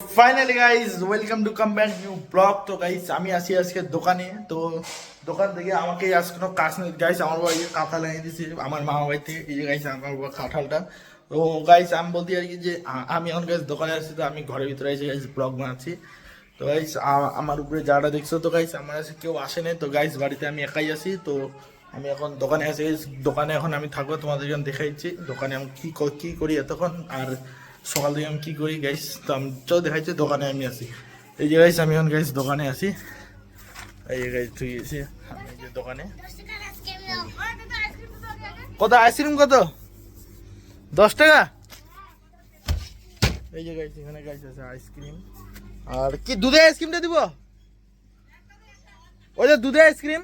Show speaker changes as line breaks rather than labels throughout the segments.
Finally guys welcome to come back new blog. তো guys আমি আসি আজকে দোকানে। তো দোকান থেকে আমাকে আজ কোনো কাজ নেই গাইজ, আমার বাবা কাঁঠাল এনে দিয়েছে আমার মামা বাড়ি থেকে। এই যে গাইজ আমার বাবা কাঁঠালটা। তো গাইজ আমি বলতে আর কি যে আমি এখন গাইজ দোকানে আসছি, তো আমি ঘরের ভিতরে এসে গাইজ ব্লগ বানাচ্ছি। তো গাইজ আমার উপরে যারা দেখছো, তো গাইজ আমার কাছে কেউ আসেনি। তো গাইজ বাড়িতে আমি একাই আছি। তো আমি এখন দোকানে আসি, দোকানে এখন আমি থাকবো, তোমাদের জন্য দেখাইছি দোকানে আমি কি করি এতক্ষণ, আর সকাল থেকে আমি কি করি গাইস। তো আমি চল দেখাইছি দোকানে আমি আসি। এই যে গাইস আমি এখন গাইস দোকানে আসি। এই যে গাইস তুই এসে আমি এই যে দোকানে। কত আইসক্রিম কত? 10 টাকা। এই যে গাইস এখানে গাইস আছে আইসক্রিম। আর কি দুধের আইসক্রিমটা দিব? ওই যে দুধের আইসক্রিম।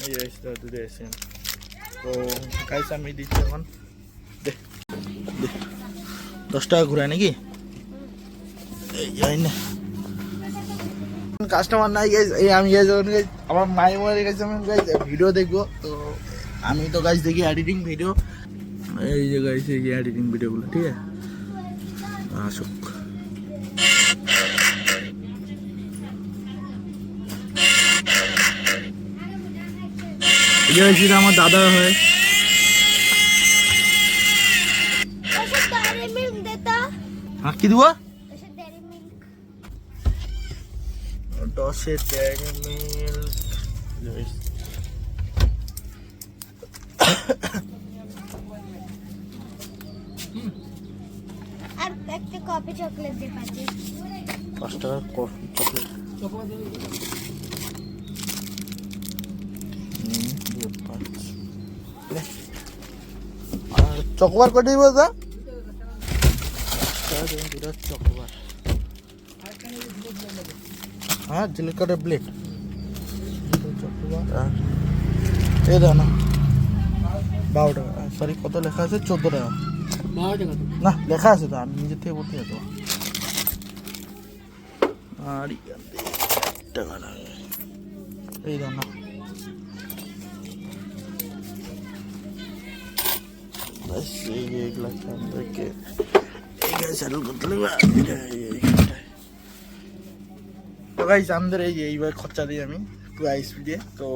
এই যে গাইস দুধের আইসক্রিম। তো গাইস আমি দিচ্ছি এখন। 10 টাকা ঘুরায় নাকি? এই যাই না কাস্টমার নাই গাইজ। এই আমি গাইজ আমার মায়ের মোবাইলে গেছে, আমি গাইজ ভিডিও দেখবো। তো আমি তো গাইজ দেখি এডিটিং ভিডিও। এই যে গাইজ এই যে এডিটিং ভিডিওগুলো, ঠিক আছে আসুক। এই যে আমার দাদা হয়। হ্যাঁ কি দিব? 10 ডেয়ারি মিল্ক।
আর একটা কপি চকলেট দিয়ে পাচ্ছি।
5 টাকার চকলেট। আর চকোবার কত দিব দা? চকোবার। হ্যাঁ জিলিকাটের ব্লেড চকোবার। আর এই দাও না 12 টাকা। সরি কত লেখা আছে? 14 টাকা। না লেখা আছে তো, আমি নিজের থেকে বলতে যেত। আর টাকা না এই দাও না। বাস এই যে এগুলা আমাদেরকে এইখানে সেটেল করতে লাগবে। তো গাইস আমাদের এই যে এইবার খরচা দিই আমি পুরো আইসপি দিয়ে। তো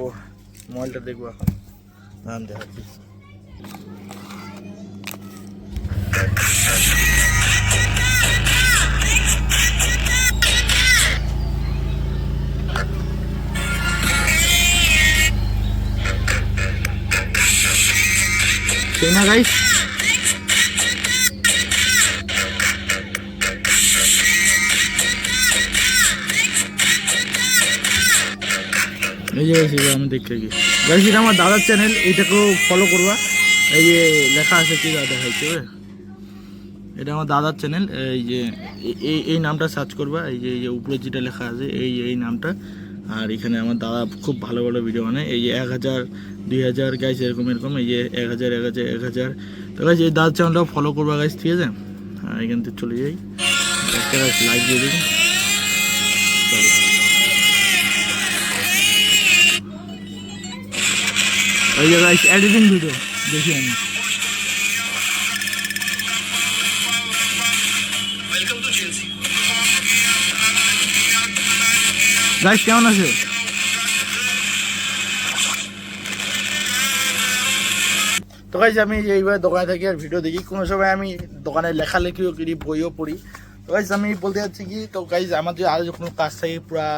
মোবাইলটা দেখবো এখন, নাম দেখাচ্ছি। সেই না গাইস, এই যে আমি দেখতে গিয়ে গাইস এটা আমার দাদার চ্যানেল, এইটাকেও ফলো করবা। এই যে লেখা আছে কি দাদা দেখাইছে, এটা আমার দাদার চ্যানেল। এই যে এই নামটা সার্চ করবা, এই যে উপরে যেটা লেখা আছে এই নামটা। আর এখানে আমার দাদা খুব ভালো ভালো ভিডিও বানায়। এই যে 1000 2000 গাইস এরকম এই যে 1000 1000। তো গাইস এই দাদার চ্যানেলটাও ফলো করবা গাইস, ঠিক আছে? আর এখান থেকে চলে যাই, একটা লাইক দিয়ে দিই। এই যে গাইস এডিটিং ভিডিও দেখি আমি। গাইস কেমন আছে? তো গাইস আমি এইভাবে দোকানে থাকি আর ভিডিও দেখি, কোনো সময় আমি দোকানে লেখালেখিও করি, বইও পড়ি। তো গাইস আমি বলতে যাচ্ছি কি, তো গাইস আমার যে আরও কোনো কাজ থাকে পুরা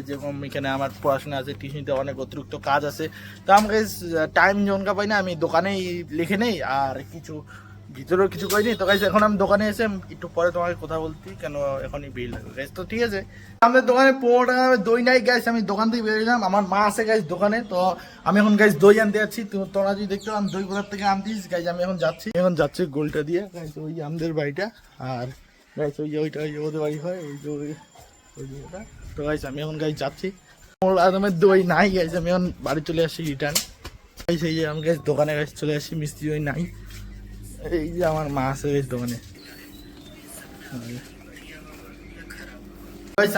যেরকম এখানে আমার পড়াশোনা আছে, টিউশনিতে অনেক অতিরিক্ত কাজ আছে। তো আমি গাইস টাইম যখন পাই না, আমি দোকানেই লিখে নেই আর কিছু ভিতরেও কিছু করিনি। তো গাইস এখন আমি দোকানে এসে একটু পরে তোমাকে কথা বলছি, কেন এখনই বিল লাগবে গাইস। তো ঠিক আছে, আমাদের দোকানে 15 টাকা দই নাই গাইস। আমি দোকান থেকে বেরোলাম, আমার মা আছে গাইস দোকানে। তো আমি এখন গাইস দই আনতে যাচ্ছি। তো তোরা যদি দেখতে আমি দই কোথার থেকে আনতিস গাইস, আমি এখন যাচ্ছি গোলটা দিয়ে গাইস, ওই যে আমাদের বাড়িটা। আর গাইস ওই যে ওইটা ওদের বাড়ি হয়, ওই যে ওটা। তো গাইস আমি এখন গাইস যাচ্ছি, আমার দই নাই গাইস। আমি এখন বাড়ি চলে আসছি রিটার্ন গাইস। এই যে আমি গাইস দোকানে গাইস চলে আসছি, মিষ্টি দই নাই। এই যে আমার মা আছে গাইস দোকানে।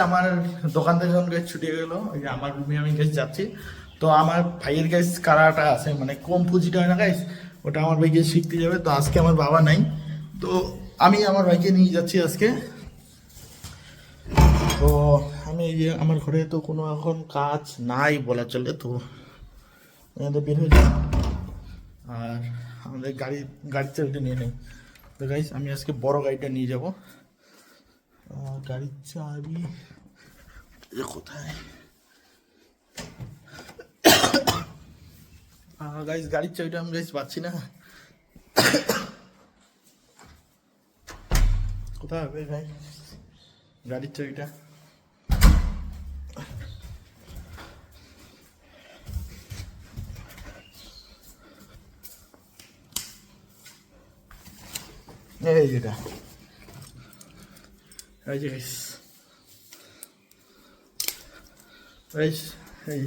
আমার দোকান থেকে যখন গাছ ছুটে গেলো, ওই যে আমার রুমে আমি গাছ যাচ্ছি। তো আমার ভাইয়ের গাছ কারাটা আছে, মানে কম পুঁজিটা হয় না গাইস, ওটা আমার ভাইকে শিখতে যাবে। তো আজকে আমার বাবা নাই, তো আমি আমার ভাইকে নিয়ে যাচ্ছি আজকে। তো আমি এই যে আমার ঘরে তো কোনো এখন কাজ নাই বলা চলে, তো বের হয়ে যাই। আর আমাদের গাড়ির চাবিটা নিয়ে নেই। তো গাইস আমি আজকে বড় গাড়িটা নিয়ে যাব। গাড়ির চাবি কোথায়? গাইস গাড়ির চাবিটা আমি গাইস পাচ্ছি না, কোথায় হবে ভাই গাড়ির চাবিটা? এই যেটা, এই যে গাইস, গাইস এই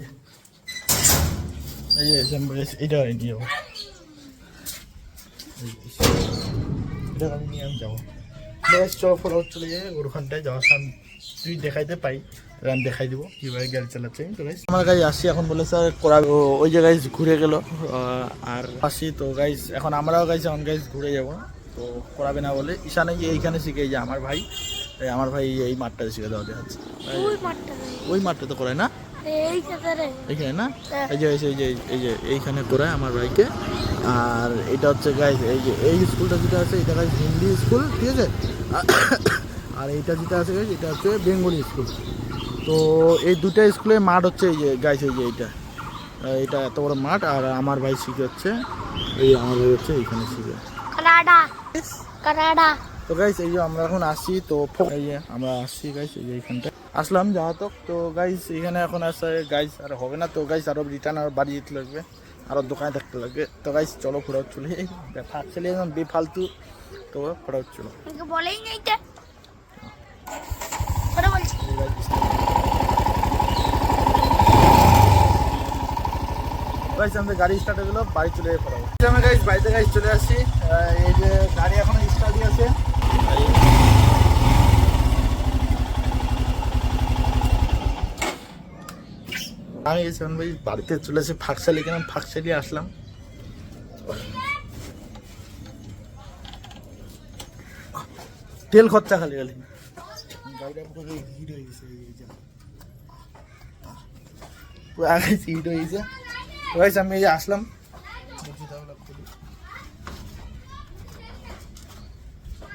এইটা নিয়ে যাবো, এটা আমি নিয়ে আমি যাবো। বেশ চলো ফলো চলে যাই ওখানটায়, যাওয়ার সামনে তুই দেখাইতে পাই তাহলে আমি দেখাই দিব কীভাবে গাড়ি চালাচ্ছে। তো গাইস আমার গাড়ি আসছি এখন, বলে স্যার করাবে, ওই যে গাইস ঘুরে গেল আর আসি। তো গাইস এখন আমরাও গাইস এখন গাইস ঘুরে যাবো, তো করাবে না বলে ঈশানে এইখানে শিখে যে আমার ভাই এই মাঠটা শিখে দেওয়া যাচ্ছে। ওই মাঠটা তো করে না এইখানে না, এই যে এইখানে করায় আমার ভাইকে। আর এটা হচ্ছে গাইস এই স্কুলটা যেটা আছে এটা গাইস হিন্দি স্কুল, ঠিক আছে। আর এইটা যেটা আছে গাইস এটা হচ্ছে বেঙ্গলি স্কুল। তো এই দুটা স্কুলের মাঠ হচ্ছে এই যে গাইস, এই যে এটা এত বড় মাঠ। আর আমার ভাই শিখে হচ্ছে আমার ভাই হচ্ছে এইখানে শিখে কানাডা। তো গাইস এই যে আমরা এখন আসি, তো এই যে আমরা আসছি গাইস এই যে এইখানটা আসলাম যাহাতক। তো গাইস এখানে এখন আসে গাইস আর হবে না, তো গাইস আরো রিটার্ন আর বাড়ি যেতে লাগবে, আরো দোকানে থাকতে লাগবে। তো গাইস চলো ঘোরা চলে ফাঁকছেলে একদম বেফালতু, তো ঘোরা চলো
বলেই নাই তো
গাইস আমাদের গাড়ি স্টার্ট হয়ে গেল, বাড়ি চলে পড়াবো। আমি গাইস বাড়িতে গাইস চলে আসছি, এই যে গাড়ি এখন স্টার্টই আছে। আমি এখন ভাই বাড়িতে চলে আসি, ফাঁকশালি কেন ফাঁকশালি আসলাম। তেল খরচা খালি খালি গাড়িটা পুরো হিট হয়ে গেছে, পুরো আগে হিট হয়ে গেছে। গাইস আমি এই যে আসলাম,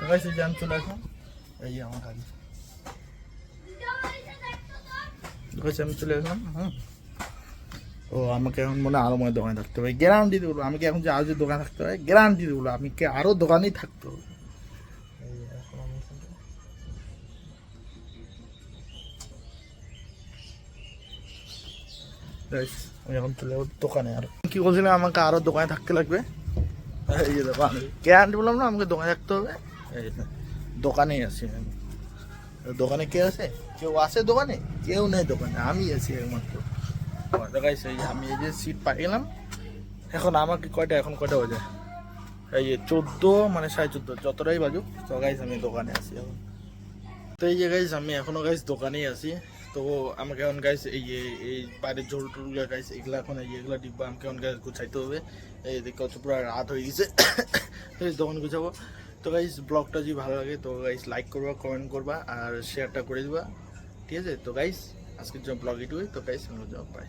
গাইস এই যে আমি চলে আসলাম, এই যে আমার গাড়ি গাইস আমি চলে আসলাম। ও আমাকে এখন মনে আরো মনে দোকানে থাকতে হবে, গ্যারান্টি দিয়ে বলবো। আমি কি এখন যে আরো যে দোকানে থাকতে হবে, গ্যারান্টি দিয়ে বলবো আমি কি আরো দোকানেই থাকতে হবে। আমি এখন চলে যাবো দোকানে। আর কি বলছিলাম, আমাকে আরো দোকানে থাকতে লাগবে। এই যে দোকান গ্যারান্টি বললাম না, আমাকে দোকানে থাকতে হবে। এই দোকানেই আছি আমি। দোকানে কে আছে? কেউ আছে দোকানে? কেউ নেই দোকানে, আমি আছি একমাত্র। গাইস এই আমি এই যে সিট পাই গেলাম। এখন আমাকে এখন কয়টা বাজে? এই যে 14 মানে 14:30 যতটাই বাজুক। তো গাইস আমি দোকানে আছি এখন। তো এই যে গাইস আমি এখনো গাইস দোকানেই আছি। তো আমাকে এখন গাইস এই যে এই বাইরের ঝোল টোলগুলো গাইস এগুলো এখন এগুলো ডিব্বা আমাকে এখন গাইস গুছাইতে হবে। এই দেখতে হচ্ছে পুরো রাত হয়ে গেছে, দোকান গুছাবো। তো গাইস ব্লগটা যদি ভালো লাগে তো গাইস লাইক করবা, কমেন্ট করবা আর শেয়ারটা করে দিবা, ঠিক আছে। তো গাইস আজকের জন্য ব্লগ এটুকুই। তো গাইস আমরা যাও, বাই।